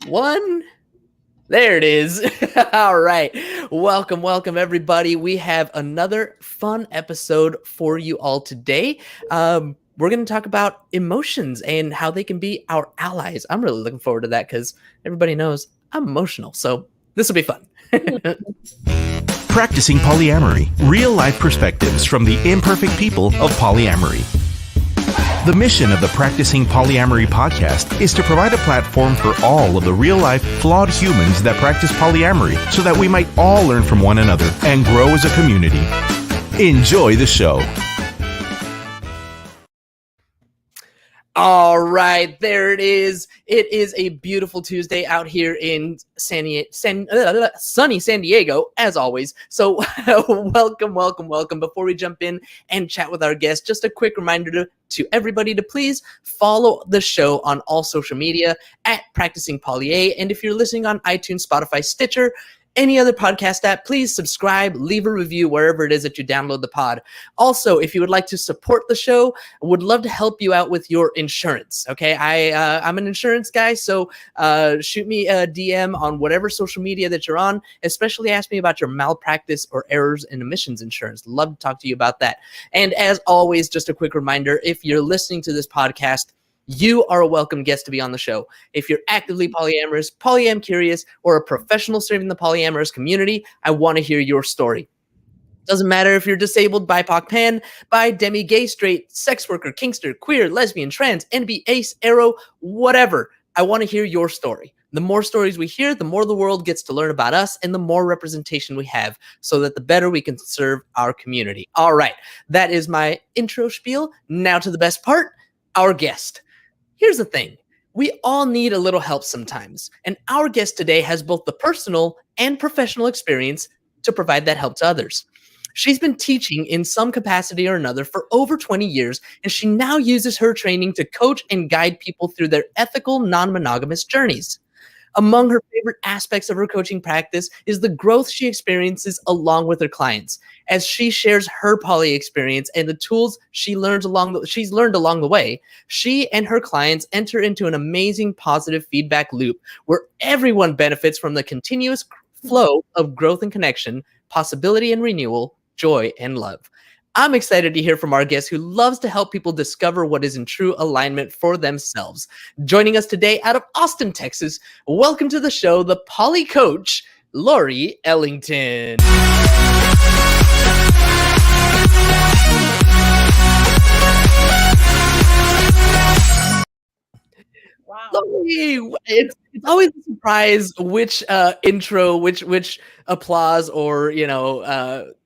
One. There it is. All right. Welcome, everybody. We have another fun episode for you all today. We're going to talk about emotions and how they can be our allies. I'm really looking forward to that because everybody knows I'm emotional. So this will be fun. Practicing polyamory, real-life perspectives from the imperfect people of polyamory. The mission of the Practicing Polyamory podcast is to provide a platform for all of the real-life, flawed humans that practice polyamory so that we might all learn from one another and grow as a community. Enjoy the show. All right, there it is. It is a beautiful Tuesday out here in sunny San Diego, as always. So welcome. Before we jump in and chat with our guest, just a quick reminder to everybody to please follow the show on all social media at Practicing Polya. And if you're listening on iTunes, Spotify, Stitcher, any other podcast app, please subscribe, leave a review wherever it is that you download the pod. Also, if you would like to support the show, I would love to help you out with your insurance. Okay, I'm an insurance guy, so shoot me a DM on whatever social media that you're on. Especially ask me about your malpractice or errors and omissions insurance. Love to talk to you about that. And as always, just a quick reminder: if you're listening to this podcast, you are a welcome guest to be on the show. If you're actively polyamorous, polyam curious, or a professional serving the polyamorous community, I want to hear your story. Doesn't matter if you're disabled, BIPOC, pan, bi, demi, gay, straight, sex worker, kinkster, queer, lesbian, trans, NB, ace, arrow, whatever. I want to hear your story. The more stories we hear, the more the world gets to learn about us and the more representation we have so that the better we can serve our community. All right, that is my intro spiel. Now to the best part, our guest. Here's the thing. We all need a little help sometimes, and our guest today has both the personal and professional experience to provide that help to others. She's been teaching in some capacity or another for over 20 years, and she now uses her training to coach and guide people through their ethical, non-monogamous journeys. Among her favorite aspects of her coaching practice is the growth she experiences along with her clients, as she shares her poly experience and the tools she's learned along the way. She and her clients enter into an amazing positive feedback loop where everyone benefits from the continuous flow of growth and connection, possibility and renewal, joy and love. I'm excited to hear from our guest who loves to help people discover what is in true alignment for themselves. Joining us today out of Austin, Texas, welcome to the show, the poly coach, Laurie Ellington. Wow. Laurie, it's always a surprise which intro, which applause, or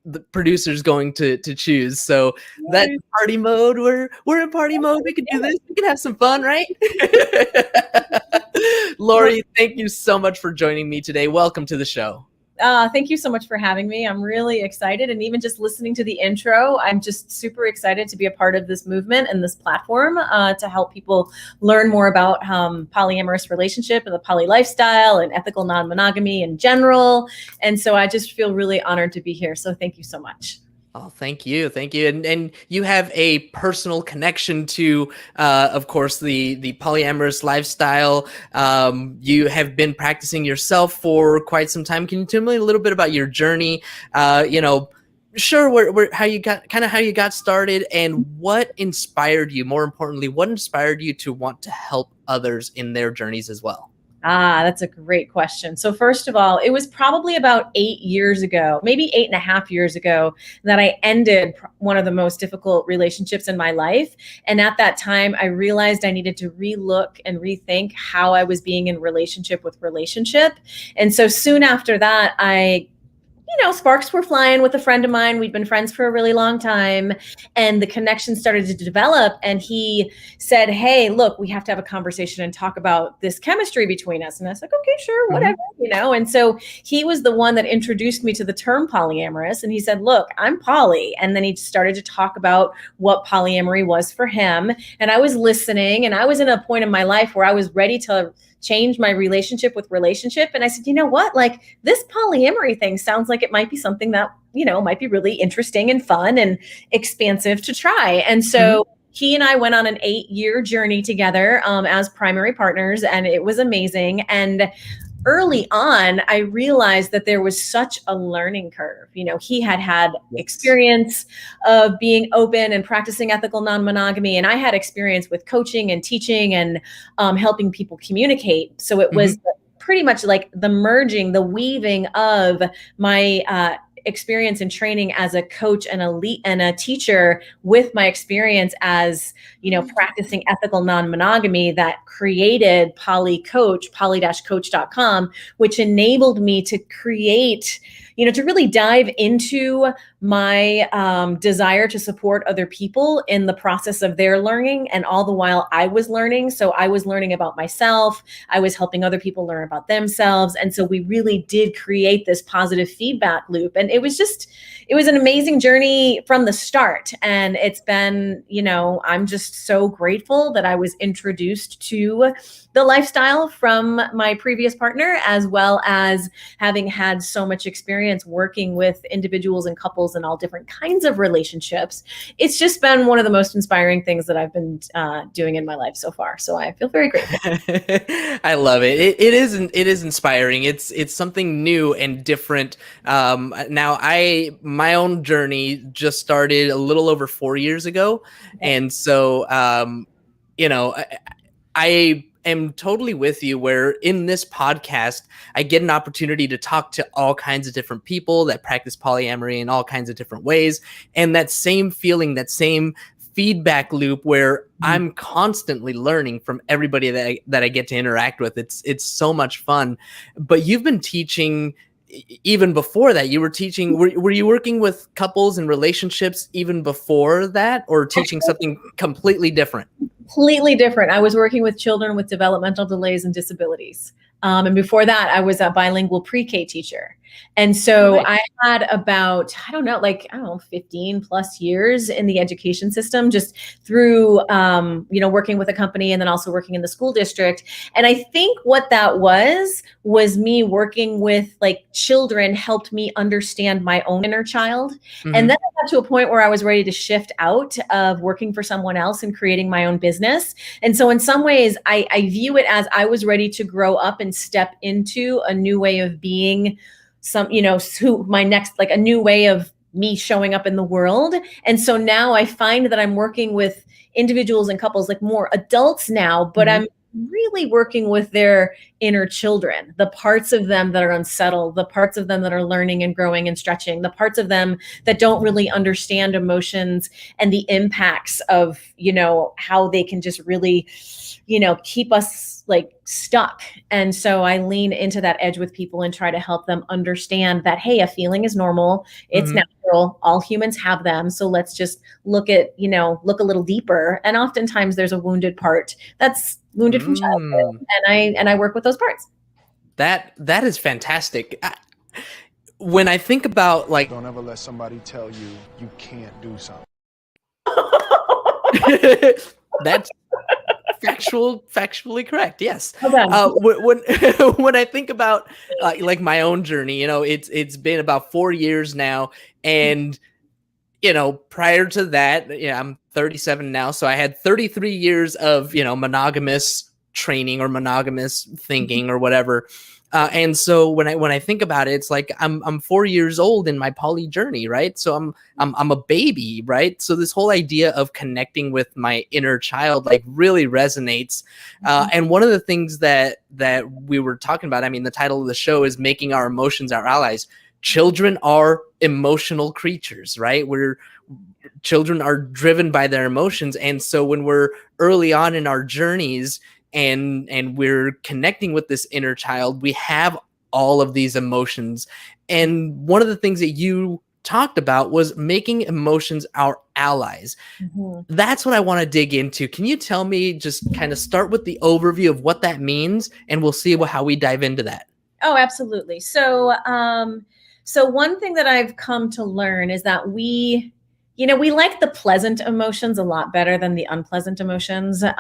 the producer's going to choose. So that party mode, we're in party mode. We can do this. We can have some fun, right? Laurie, thank you so much for joining me today. Welcome to the show. Thank you so much for having me. I'm really excited. And even just listening to the intro, I'm just super excited to be a part of this movement and this platform to help people learn more about polyamorous relationship and the poly lifestyle and ethical non-monogamy in general. And so I just feel really honored to be here. So thank you so much. Oh, thank you. And you have a personal connection to, of course, the polyamorous lifestyle. You have been practicing yourself for quite some time. Can you tell me a little bit about your journey? How you got started, and what inspired you? More importantly, what inspired you to want to help others in their journeys as well? That's a great question. So first of all, it was probably about 8 years ago, maybe 8.5 years ago, that I ended one of the most difficult relationships in my life. And at that time, I realized I needed to relook and rethink how I was being in relationship. And so soon after that, sparks were flying with a friend of mine. We'd been friends for a really long time, and the connection started to develop. And he said, "Hey, look, we have to have a conversation and talk about this chemistry between us." And I was like, "Okay, sure, whatever, And so he was the one that introduced me to the term polyamorous. And he said, "Look, I'm poly." And then he started to talk about what polyamory was for him. And I was listening, and I was in a point in my life where I was ready to change my relationship. And I said, you know what, like this polyamory thing sounds like it might be something that, might be really interesting and fun and expansive to try. And so he and I went on an 8-year journey together as primary partners, and it was amazing. And early on, I realized that there was such a learning curve. He had experience of being open and practicing ethical non-monogamy, and I had experience with coaching and teaching and helping people communicate. So it was pretty much like the merging, the weaving of my experience and training as a coach and a teacher with my experience as, practicing ethical non-monogamy that created poly-coach.com, which enabled me to create, to really dive into my desire to support other people in the process of their learning, and all the while I was learning. So I was learning about myself. I was helping other people learn about themselves. And so we really did create this positive feedback loop. And it was an amazing journey from the start. And it's been, I'm just so grateful that I was introduced to the lifestyle from my previous partner, as well as having had so much experience working with individuals and couples in all different kinds of relationships. It's just been one of the most inspiring things that I've been doing in my life so far. So I feel very grateful. I love it. It is inspiring. It's something new and different. Now my own journey just started a little over 4 years ago. And so, I am totally with you, where in this podcast, I get an opportunity to talk to all kinds of different people that practice polyamory in all kinds of different ways. And that same feeling, that same feedback loop where I'm constantly learning from everybody that I get to interact with. It's so much fun. But you've been teaching even before that. You were teaching, were you working with couples and relationships even before that, or teaching something completely different? Completely different. I was working with children with developmental delays and disabilities. And before that, I was a bilingual pre-K teacher. And so I had about, 15 plus years in the education system, just through, working with a company and then also working in the school district. And I think what that was me working with children helped me understand my own inner child. Mm-hmm. And then I got to a point where I was ready to shift out of working for someone else and creating my own business. And so in some ways, I view it as I was ready to grow up and step into a new way of being, a new way of me showing up in the world. And so now I find that I'm working with individuals and couples, more adults now, but I'm really working with their inner children, the parts of them that are unsettled, the parts of them that are learning and growing and stretching, the parts of them that don't really understand emotions and the impacts of, how they can just really, keep us stuck. And so I lean into that edge with people and try to help them understand that, hey, a feeling is normal. It's natural. All humans have them. So let's just look a little deeper. And oftentimes there's a wounded part that's wounded from childhood. And I work with those parts. That is fantastic. When I think about don't ever let somebody tell you can't do something. That's factually correct. Yes. When I think about my own journey, it's been about 4 years now, and prior to that, I'm 37 now, so I had 33 years of monogamous training or monogamous thinking or whatever. And so when I think about it, it's like I'm 4 years old in my poly journey, right? So I'm a baby, right? So this whole idea of connecting with my inner child really resonates. And one of the things that we were talking about, the title of the show is Making Our Emotions Our Allies. Children are emotional creatures, right? Children are driven by their emotions, and so when we're early on in our journeys, and we're connecting with this inner child, we have all of these emotions. And one of the things that you talked about was making emotions our allies. That's what I want to dig into. Can you tell me, just kind of start with the overview of what that means, and we'll see how we dive into that. Oh, absolutely. So one thing that I've come to learn is that we like the pleasant emotions a lot better than the unpleasant emotions. And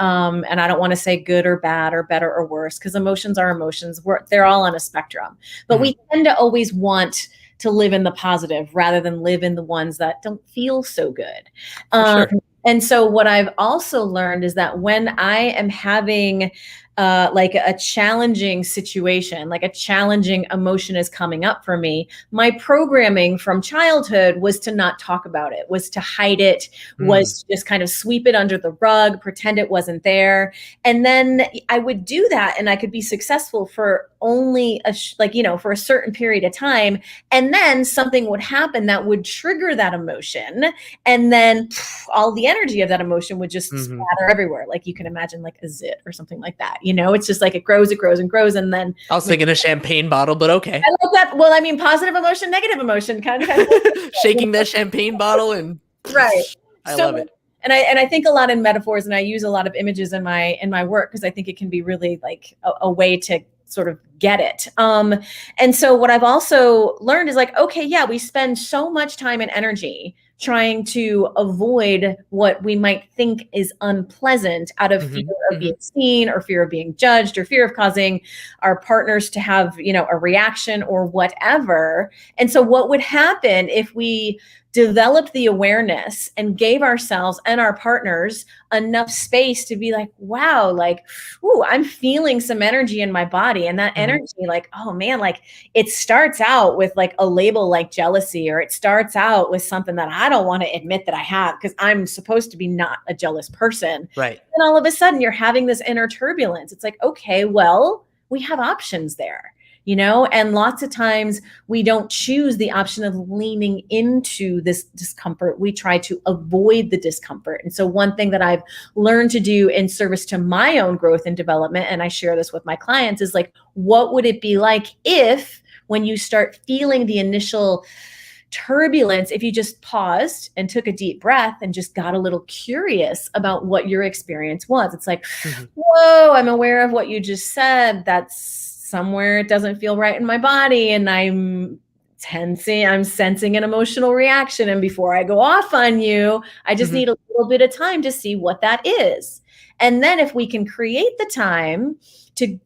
I don't want to say good or bad or better or worse, because emotions are emotions. They're all on a spectrum. But we tend to always want to live in the positive rather than live in the ones that don't feel so good. Sure. And so what I've also learned is that when I am having like a challenging situation, like a challenging emotion is coming up for me, my programming from childhood was to not talk about it, was to hide it, was to just kind of sweep it under the rug, pretend it wasn't there. And then I would do that and I could be successful for only for a certain period of time. And then something would happen that would trigger that emotion. And then all the energy of that emotion would just splatter everywhere. Like you can imagine like a zit or something like that. It's just like it grows and grows. And then I was thinking a champagne bottle, but okay. I love that. Well, I mean, positive emotion, negative emotion, kind of shaking that champagne bottle and right. I love it. And I think a lot in metaphors, and I use a lot of images in my work because I think it can be really like a way to sort of get it. And so what I've also learned is like, okay, yeah, we spend so much time and energy trying to avoid what we might think is unpleasant out of fear of being seen or fear of being judged or fear of causing our partners to have, a reaction or whatever. And so what would happen if we developed the awareness and gave ourselves and our partners enough space to be like, wow, like, ooh, I'm feeling some energy in my body. And that energy, like, oh man, like it starts out with like a label like jealousy, or it starts out with something that I don't want to admit that I have because I'm supposed to be not a jealous person. Right. And all of a sudden you're having this inner turbulence. It's like, okay, well, we have options there. And lots of times we don't choose the option of leaning into this discomfort. We try to avoid the discomfort. And so one thing that I've learned to do in service to my own growth and development, and I share this with my clients, is like, what would it be like if when you start feeling the initial turbulence, if you just paused and took a deep breath and just got a little curious about what your experience was? It's like, whoa, I'm aware of what you just said. That's somewhere it doesn't feel right in my body, and I'm tensing, I'm sensing an emotional reaction. And before I go off on you, I just need a little bit of time to see what that is. And then if we can create the time to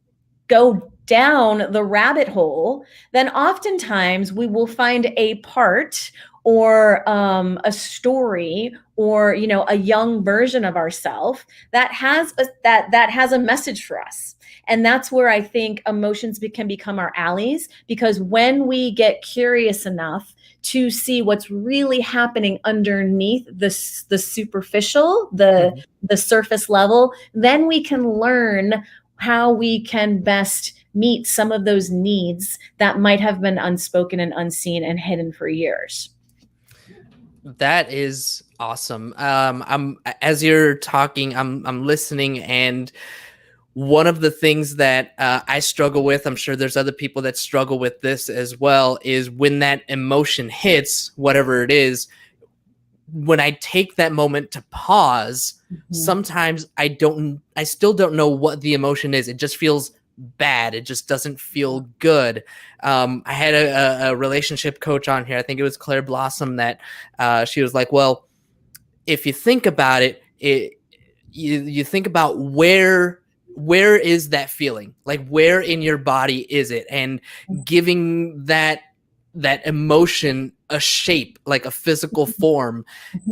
go down the rabbit hole, then oftentimes we will find a part or a story or a young version of ourselves that has a message for us. And that's where I think emotions can become our allies, because when we get curious enough to see what's really happening underneath the superficial, the surface level, then we can learn how we can best meet some of those needs that might have been unspoken and unseen and hidden for years. That is awesome. As you're talking, I'm listening, and one of the things that I struggle with, I'm sure there's other people that struggle with this as well, is when that emotion hits, whatever it is, when I take that moment to pause, sometimes I still don't know what the emotion is. It just feels bad. It just doesn't feel good. I had a relationship coach on here. I think it was Claire Blossom, that she was like, well, if you think about it, you think about where is that feeling? Like, where in your body is it? And giving that emotion a shape, like a physical form,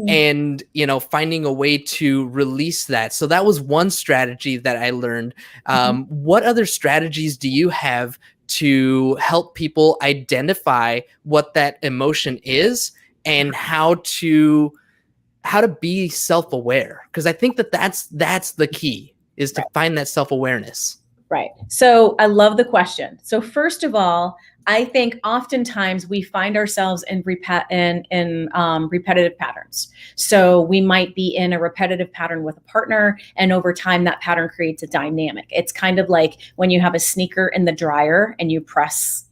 and finding a way to release that. So that was one strategy that I learned. What other strategies do you have to help people identify what that emotion is and how to be self-aware? Because I think that's the key, is to find that self-awareness. Right. So I love the question. So first of all, I think oftentimes we find ourselves in repetitive patterns. So we might be in a repetitive pattern with a partner, and over time that pattern creates a dynamic. It's kind of like when you have a sneaker in the dryer and you press,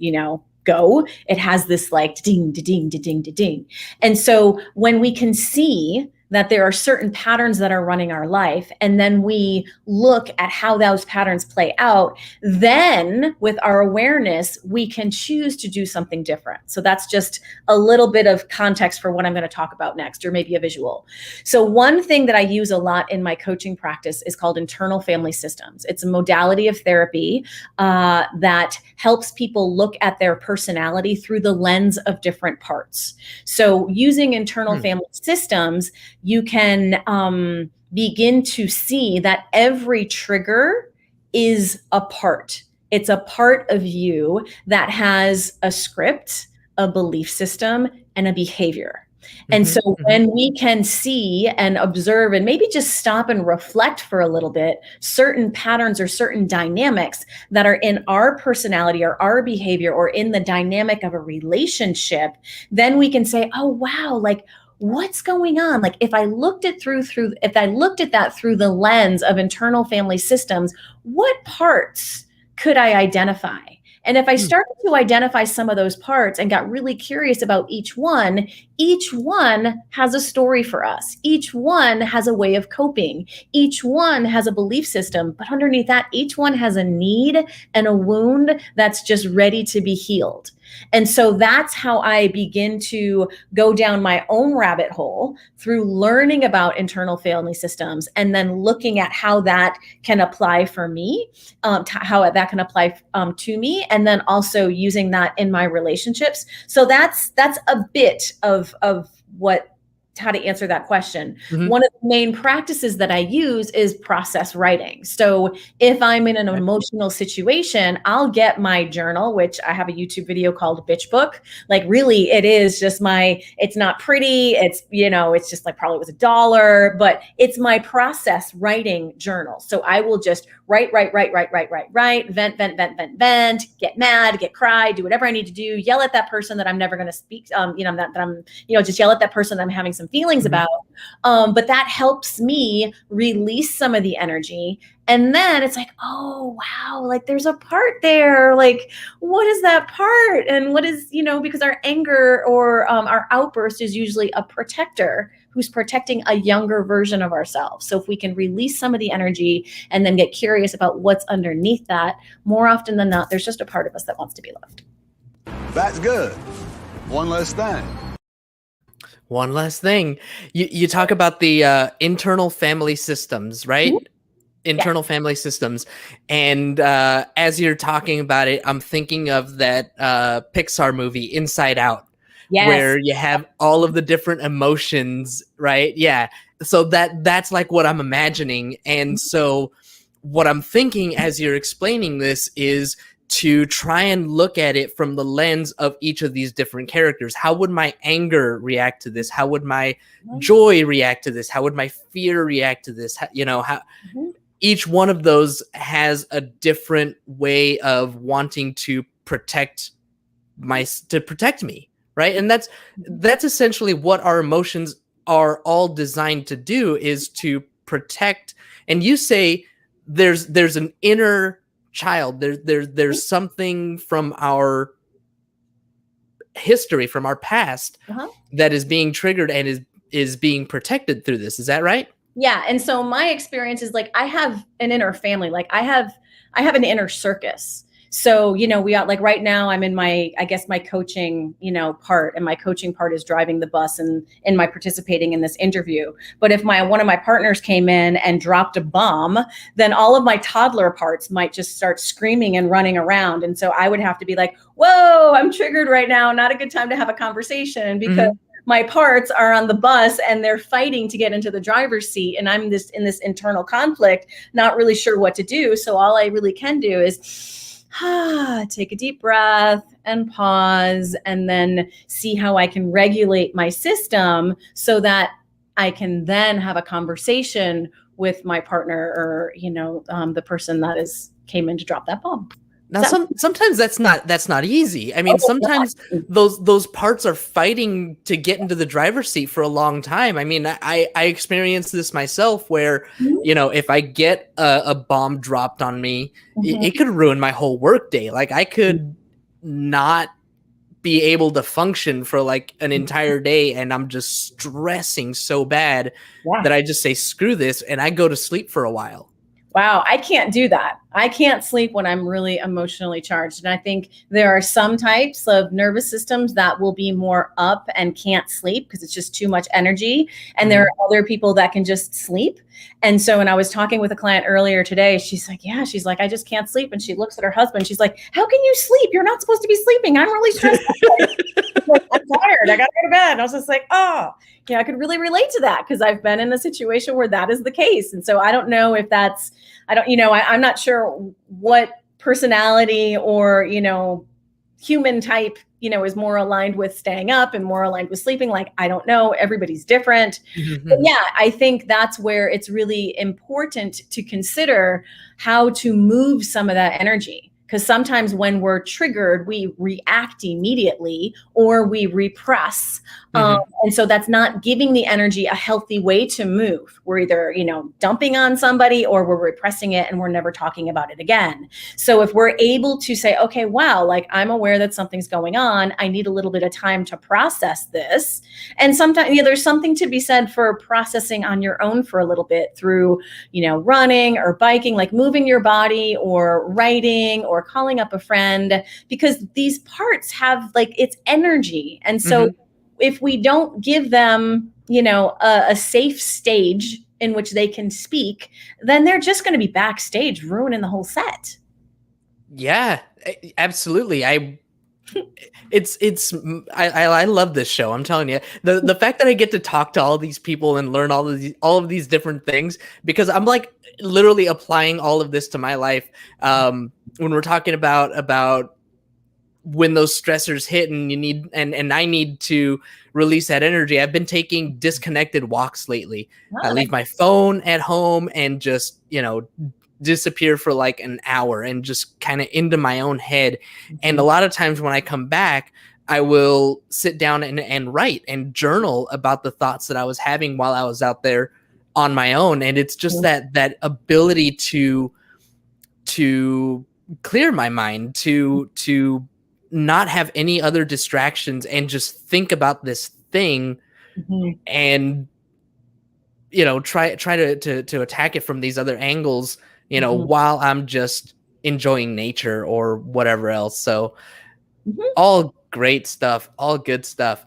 go, it has this like ding, ding, ding, ding. And so when we can see that there are certain patterns that are running our life, and then we look at how those patterns play out, then with our awareness, we can choose to do something different. So that's just a little bit of context for what I'm going to talk about next, or maybe a visual. So one thing that I use a lot in my coaching practice is called internal family systems. It's a modality of therapy that helps people look at their personality through the lens of different parts. So using internal family systems, you can begin to see that every trigger is a part. It's a part of you that has a script, a belief system, and a behavior. And so when we can see and observe and maybe just stop and reflect for a little bit, certain patterns or certain dynamics that are in our personality or our behavior or in the dynamic of a relationship, then we can say, oh, wow, like, what's going on? Like if I looked at that through the lens of internal family systems, what parts could I identify? And if I started to identify some of those parts and got really curious about each one has a story for us. Each one has a way of coping. Each one has a belief system, but underneath that, each one has a need and a wound that's just ready to be healed. And so that's how I begin to go down my own rabbit hole through learning about internal family systems and then looking at how that can apply for me, how that can apply to me, and then also using that in my relationships. So that's a bit of how to answer that question. One of the main practices that I use is process writing. So if I'm in an emotional situation, I'll get my journal, which I have a YouTube video called Bitch Book. Like really, it is just it's not pretty. It's, it's just like probably was $1, but it's my process writing journal. So I will just write, vent, get mad, get cry, do whatever I need to do, yell at that person that I'm never going to speak, that I'm, just yell at that person that I'm having some feelings about. But that helps me release some of the energy. And then it's like, oh, wow, like there's a part there. Like, what is that part? And what is, because our anger or our outburst is usually a protector who's protecting a younger version of ourselves. So if we can release some of the energy and then get curious about what's underneath that, more often than not, there's just a part of us that wants to be loved. That's good. One less thing. One last thing. You talk about the internal family systems, right? Internal family systems. And as you're talking about it, I'm thinking of that Pixar movie, Inside Out, where you have all of the different emotions, right? Yeah. So that's like what I'm imagining. And so what I'm thinking as you're explaining this is to try and look at it from the lens of each of these different characters. How would my anger react to this? How would my joy react to this? How would my fear react to this? Each one of those has a different way of wanting to protect me, right? And that's essentially what our emotions are all designed to do, is to protect. And you say there's an inner child, there's something from our history, from our past, that is being triggered and is being protected through this. Is that right? Yeah. And so my experience is like, I have an inner family. Like I have an inner circus. So, we got like right now I'm in my coaching, part, and my coaching part is driving the bus and in my participating in this interview. But if one of my partners came in and dropped a bomb, then all of my toddler parts might just start screaming and running around. And so I would have to be like, whoa, I'm triggered right now. Not a good time to have a conversation, because my parts are on the bus and they're fighting to get into the driver's seat. And I'm in this internal conflict, not really sure what to do. So all I really can do is take a deep breath and pause, and then see how I can regulate my system so that I can then have a conversation with my partner or, the person that came in to drop that bomb. Now, sometimes that's not easy. I mean, sometimes those parts are fighting to get into the driver's seat for a long time. I mean, I experienced this myself where, if I get a bomb dropped on me, it could ruin my whole work day. Like I could not be able to function for like an entire day, and I'm just stressing so bad that I just say, screw this, and I go to sleep for a while. Wow, I can't do that. I can't sleep when I'm really emotionally charged. And I think there are some types of nervous systems that will be more up and can't sleep because it's just too much energy. And there are other people that can just sleep. And so when I was talking with a client earlier today, she's like, I just can't sleep. And she looks at her husband. She's like, how can you sleep? You're not supposed to be sleeping. I'm really stressed. I'm tired. I got to go to bed. And I was just like, oh, I could really relate to that because I've been in a situation where that is the case. And so I don't know if that's, I'm not sure what personality or, human type, is more aligned with staying up and more aligned with sleeping. Like, I don't know. Everybody's different. But yeah, I think that's where it's really important to consider how to move some of that energy. Because sometimes when we're triggered, we react immediately or we repress. And so that's not giving the energy a healthy way to move. We're either, dumping on somebody or we're repressing it and we're never talking about it again. So if we're able to say, okay, wow, like I'm aware that something's going on. I need a little bit of time to process this. And sometimes, there's something to be said for processing on your own for a little bit through, running or biking, like moving your body or writing or calling up a friend, because these parts have it's energy. And so if we don't give them, a safe stage in which they can speak, then they're just going to be backstage ruining the whole set. Yeah, absolutely. I love this show. I'm telling you, the fact that I get to talk to all these people and learn all of these different things, because I'm like literally applying all of this to my life. When we're talking about when those stressors hit and you need and I need to release that energy, I've been taking disconnected walks lately. I leave my phone at home and just disappear for like an hour and just kind of into my own head. And a lot of times when I come back, I will sit down and write and journal about the thoughts that I was having while I was out there on my own. And it's just that ability to clear my mind, to not have any other distractions and just think about this thing and try to attack it from these other angles, while I'm just enjoying nature or whatever else. So all great stuff, all good stuff.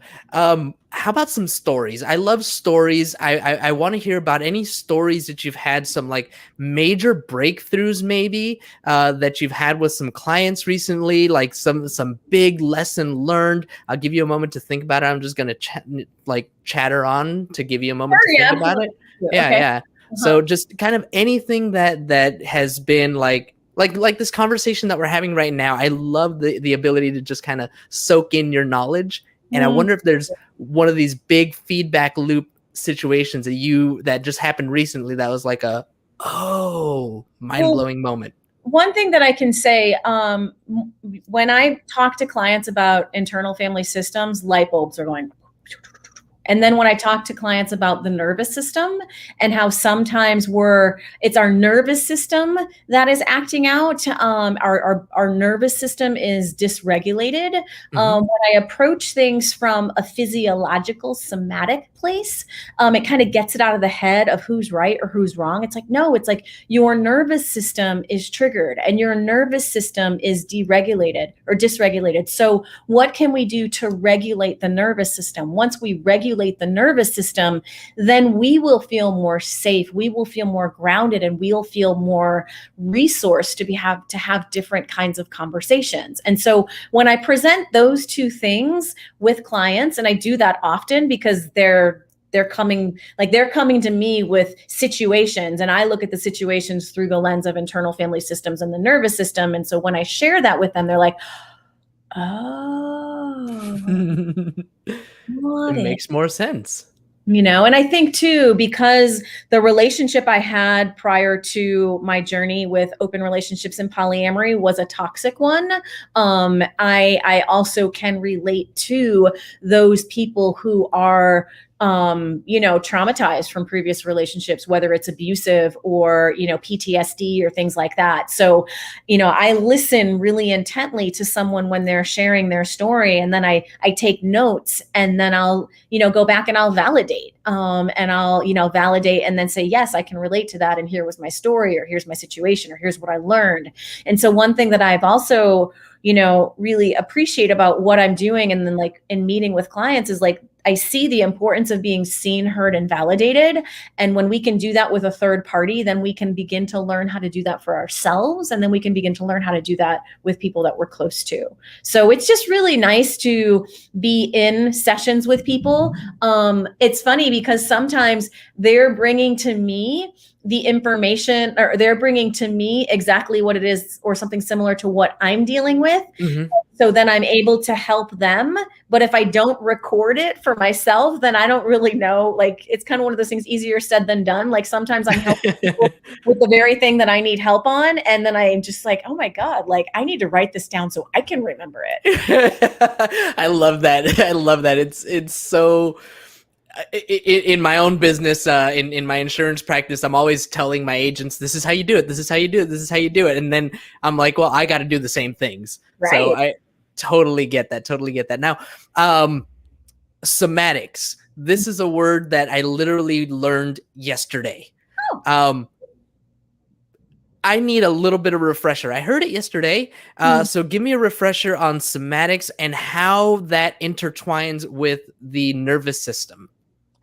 How about some stories? I love stories. I want to hear about any stories that you've had, some like major breakthroughs maybe that you've had with some clients recently, like some big lesson learned. I'll give you a moment to think about it. I'm just going to chatter on to give you a moment to think about it. Yeah, okay. Yeah. So just kind of anything that has been like this conversation that we're having right now. I love the ability to just kind of soak in your knowledge. And I wonder if there's one of these big feedback loop situations that just happened recently that was like a mind-blowing moment. One thing that I can say, when I talk to clients about internal family systems, light bulbs are going. And then when I talk to clients about the nervous system and how sometimes it's our nervous system that is acting out, our nervous system is dysregulated. When I approach things from a physiological, somatic place, it kind of gets it out of the head of who's right or who's wrong. It's like, no, it's like your nervous system is triggered and your nervous system is deregulated or dysregulated. So what can we do to regulate the nervous system? Once we regulate the nervous system, then we will feel more safe, we will feel more grounded, and we'll feel more resourced to have different kinds of conversations. And so when I present those two things with clients, and I do that often because they're coming to me with situations, and I look at the situations through the lens of internal family systems and the nervous system. And so when I share that with them, they're like, oh, it makes more sense. And I think too, because the relationship I had prior to my journey with open relationships and polyamory was a toxic one, I also can relate to those people who are traumatized from previous relationships, whether it's abusive or, PTSD or things like that. So, I listen really intently to someone when they're sharing their story, and then I take notes, and then I'll, go back and I'll validate, and I'll, validate and then say, yes, I can relate to that. And here was my story, or here's my situation, or here's what I learned. And so one thing that I've also, really appreciate about what I'm doing, and then in meeting with clients, is I see the importance of being seen, heard, and validated. And when we can do that with a third party, then we can begin to learn how to do that for ourselves. And then we can begin to learn how to do that with people that we're close to. So it's just really nice to be in sessions with people. It's funny because sometimes they're bringing to me the information, or they're bringing to me exactly what it is or something similar to what I'm dealing with. Mm-hmm. So then I'm able to help them. But if I don't record it for myself, then I don't really know. Like, it's kind of one of those things, easier said than done. Like, sometimes I'm helping people with the very thing that I need help on. And then I'm just like, oh my God, like, I need to write this down so I can remember it. I love that. I love that. It's so... In my own business, in my insurance practice, I'm always telling my agents, this is how you do it. This is how you do it. This is how you do it. And then I'm like, well, I got to do the same things. Right. So I totally get that. Totally get that. Now, somatics. This is a word that I literally learned yesterday. Oh. I need a little bit of a refresher. I heard it yesterday. So give me a refresher on somatics and how that intertwines with the nervous system.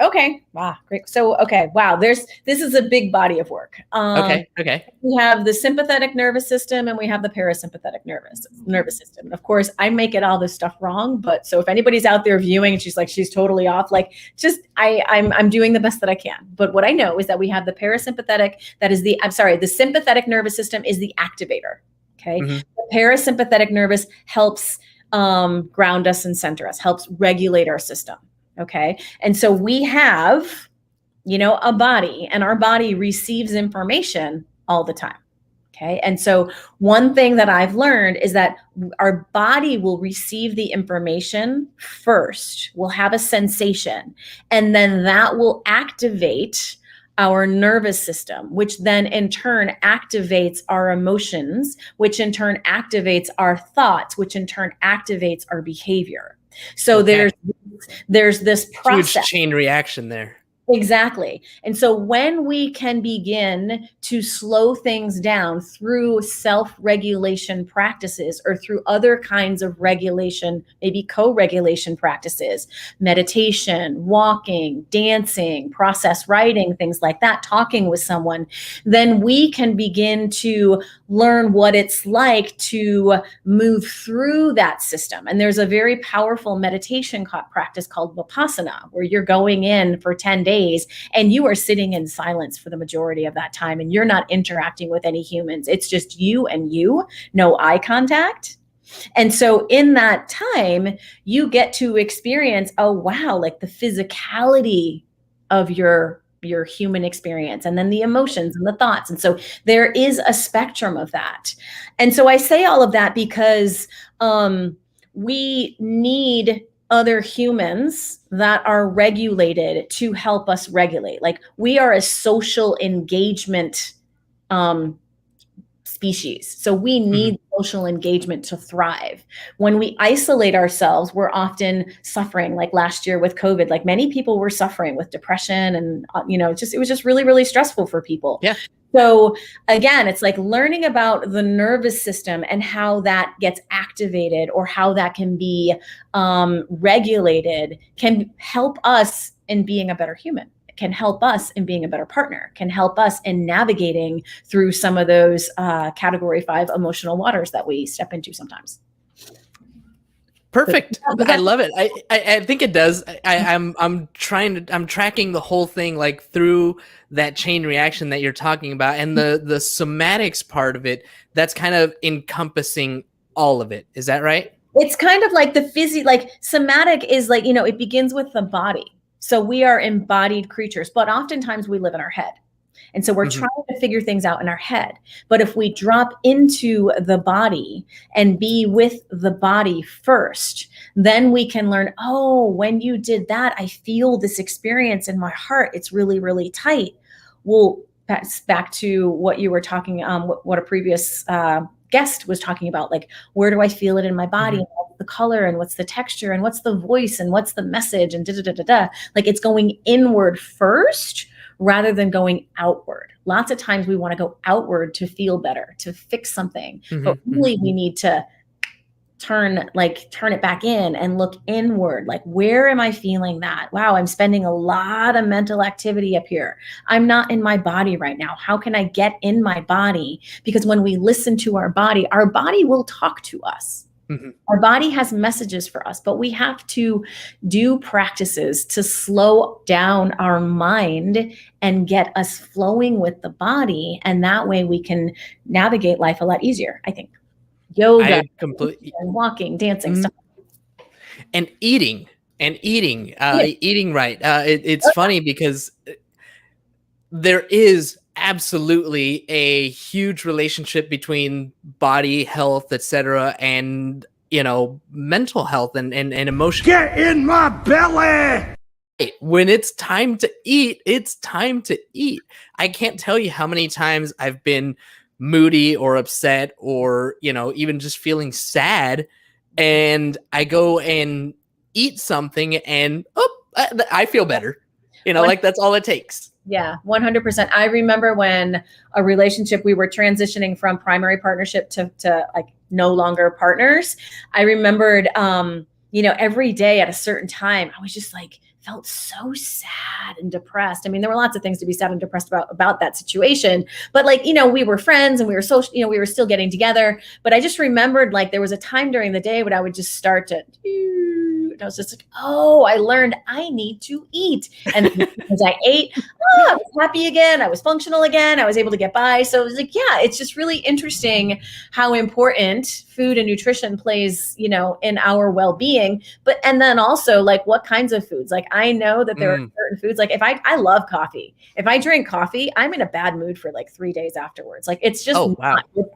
Okay. Wow. Great. So, okay. Wow. This is a big body of work. Okay. We have the sympathetic nervous system and we have the parasympathetic nervous system. And of course, I make it all this stuff wrong. But so if anybody's out there viewing and she's like, she's totally off, like, just, I'm doing the best that I can. But what I know is that we have the parasympathetic, the sympathetic nervous system is the activator. Okay. Mm-hmm. The parasympathetic nervous helps ground us and center us, helps regulate our system. Okay. And so we have, a body, and our body receives information all the time. Okay. And so one thing that I've learned is that our body will receive the information first. We'll have a sensation, and then that will activate our nervous system, which then in turn activates our emotions, which in turn activates our thoughts, which in turn activates our behavior. So there's this process. Huge chain reaction there. Exactly. And so when we can begin to slow things down through self-regulation practices or through other kinds of regulation, maybe co-regulation practices, meditation, walking, dancing, process writing, things like that, talking with someone, then we can begin to learn what it's like to move through that system. And there's a very powerful meditation practice called Vipassana, where you're going in for 10 days and you are sitting in silence for the majority of that time, and you're not interacting with any humans. It's just you and you, no eye contact. And so in that time, you get to experience, oh, wow, like the physicality of your human experience, and then the emotions and the thoughts. And so there is a spectrum of that. And so I say all of that because we need other humans that are regulated to help us regulate. Like, we are a social engagement species. So we need social engagement to thrive. When we isolate ourselves, we're often suffering. Like last year with COVID, like many people were suffering with depression, and it was just really, really stressful for people. Yeah. So again, it's like learning about the nervous system and how that gets activated or how that can be regulated can help us in being a better human, can help us in being a better partner, can help us in navigating through some of those category 5 emotional waters that we step into sometimes. Perfect. I love it. I think it does. I'm tracking the whole thing, like through that chain reaction that you're talking about, and the somatics part of it, that's kind of encompassing all of it. Is that right? It's kind of like like somatic is like, it begins with the body. So we are embodied creatures, but oftentimes we live in our head. And so we're trying to figure things out in our head. But if we drop into the body and be with the body first, then we can learn, oh, when you did that, I feel this experience in my heart. It's really, really tight. Well, that's back to what you were talking, what a previous guest was talking about, like, where do I feel it in my body? And what's the color, and what's the texture, and what's the voice, and what's the message, and like, it's going inward first rather than going outward. Lots of times we want to go outward to feel better, to fix something, but really we need to turn it back in and look inward. Like, where am I feeling that? Wow, I'm spending a lot of mental activity up here. I'm not in my body right now. How can I get in my body? Because when we listen to our body will talk to us. Mm-hmm. Our body has messages for us, but we have to do practices to slow down our mind and get us flowing with the body. And that way we can navigate life a lot easier, I think. Yoga, walking, dancing, stuff. And eating right. It's funny because there is absolutely a huge relationship between body health, etc., and mental health and emotion. Get in my belly. When it's time to eat, it's time to eat. I can't tell you how many times I've been moody or upset or even just feeling sad, and I go and eat something and I feel better. Like that's all it takes. Yeah, 100%. I remember when a relationship, we were transitioning from primary partnership to like no longer partners. I remembered, every day at a certain time, I was just like, felt so sad and depressed. I mean, there were lots of things to be sad and depressed about that situation, but we were friends and we were social, we were still getting together. But I just remembered like there was a time during the day when I would just start to, and I was just like, oh, I learned I need to eat. And as I ate, I was happy again. I was functional again. I was able to get by. So it was like, yeah, it's just really interesting how important food and nutrition plays, in our well-being. And then also like what kinds of foods? Like I know that there are certain foods, like if I love coffee. If I drink coffee, I'm in a bad mood for like 3 days afterwards. Like it's just,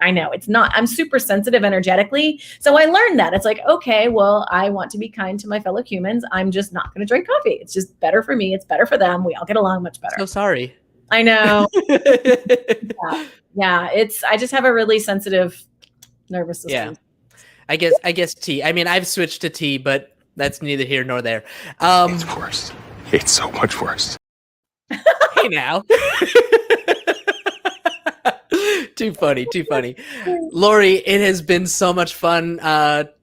I know it's not, I'm super sensitive energetically. So I learned that it's like, okay, well, I want to be kind to my fellow humans. I'm just not going to drink coffee. It's just better for me. It's better for them. We all get along much better. So sorry. I know. Yeah. I just have a really sensitive nervous system. Yeah. I guess tea. I mean, I've switched to tea, but that's neither here nor there. It's worse. It's so much worse. Hey now. Too funny. Laurie, it has been so much fun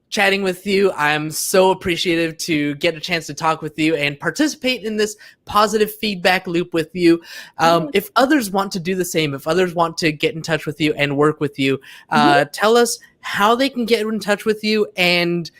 chatting with you. I'm so appreciative to get a chance to talk with you and participate in this positive feedback loop with you. If others want to do the same, if others want to get in touch with you and work with you, tell us how they can get in touch with you and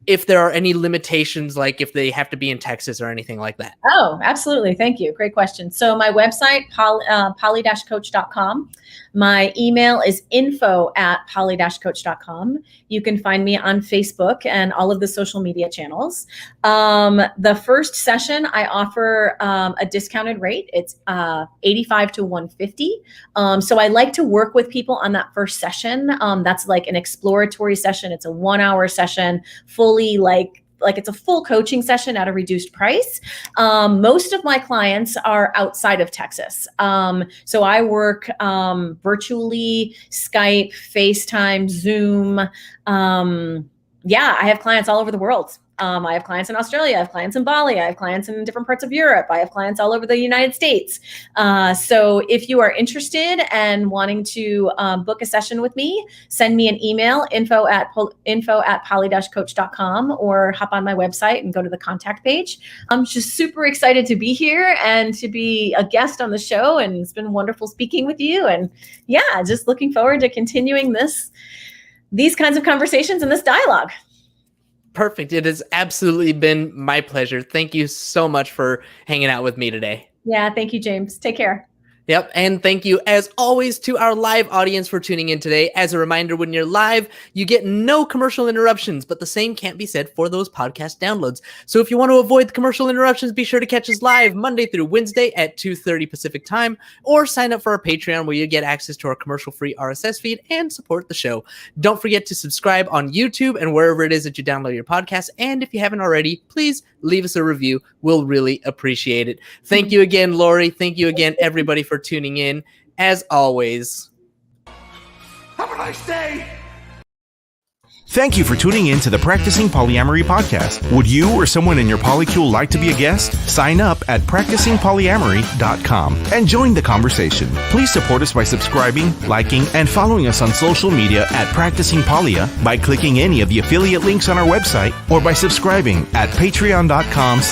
if there are any limitations, like if they have to be in Texas or anything like that. Oh, absolutely. Thank you. Great question. So my website, poly-coach.com. My email is info@poly-coach.com. You can find me on Facebook and all of the social media channels. The first session, I offer a discounted rate. It's $85 to $150. So I like to work with people on that first session. That's like an exploratory session. It's a 1-hour session, fully like it's a full coaching session at a reduced price. Most of my clients are outside of Texas. So I work virtually, Skype, FaceTime, Zoom. I have clients all over the world. I have clients in Australia, I have clients in Bali, I have clients in different parts of Europe, I have clients all over the United States. So if you are interested and wanting to book a session with me, send me an email, info@poly-coach.com, or hop on my website and go to the contact page. I'm just super excited to be here and to be a guest on the show. And it's been wonderful speaking with you. And just looking forward to continuing these kinds of conversations and this dialogue. Perfect. It has absolutely been my pleasure. Thank you so much for hanging out with me today. Yeah, thank you, James. Take care. Yep. And thank you, as always, to our live audience for tuning in today. As a reminder, when you're live, you get no commercial interruptions, but the same can't be said for those podcast downloads. So if you want to avoid the commercial interruptions, be sure to catch us live Monday through Wednesday at 2:30 Pacific time, or sign up for our Patreon where you get access to our commercial-free RSS feed and support the show. Don't forget to subscribe on YouTube and wherever it is that you download your podcast. And if you haven't already, please leave us a review. We'll really appreciate it. Thank you again, Laurie. Thank you again, everybody, for tuning in. As always, have a nice day. Thank you for tuning in to the Practicing Polyamory podcast. Would you or someone in your polycule like to be a guest? Sign up at practicingpolyamory.com and join the conversation. Please support us by subscribing, liking, and following us on social media at Practicing Polya by clicking any of the affiliate links on our website or by subscribing at patreon.com/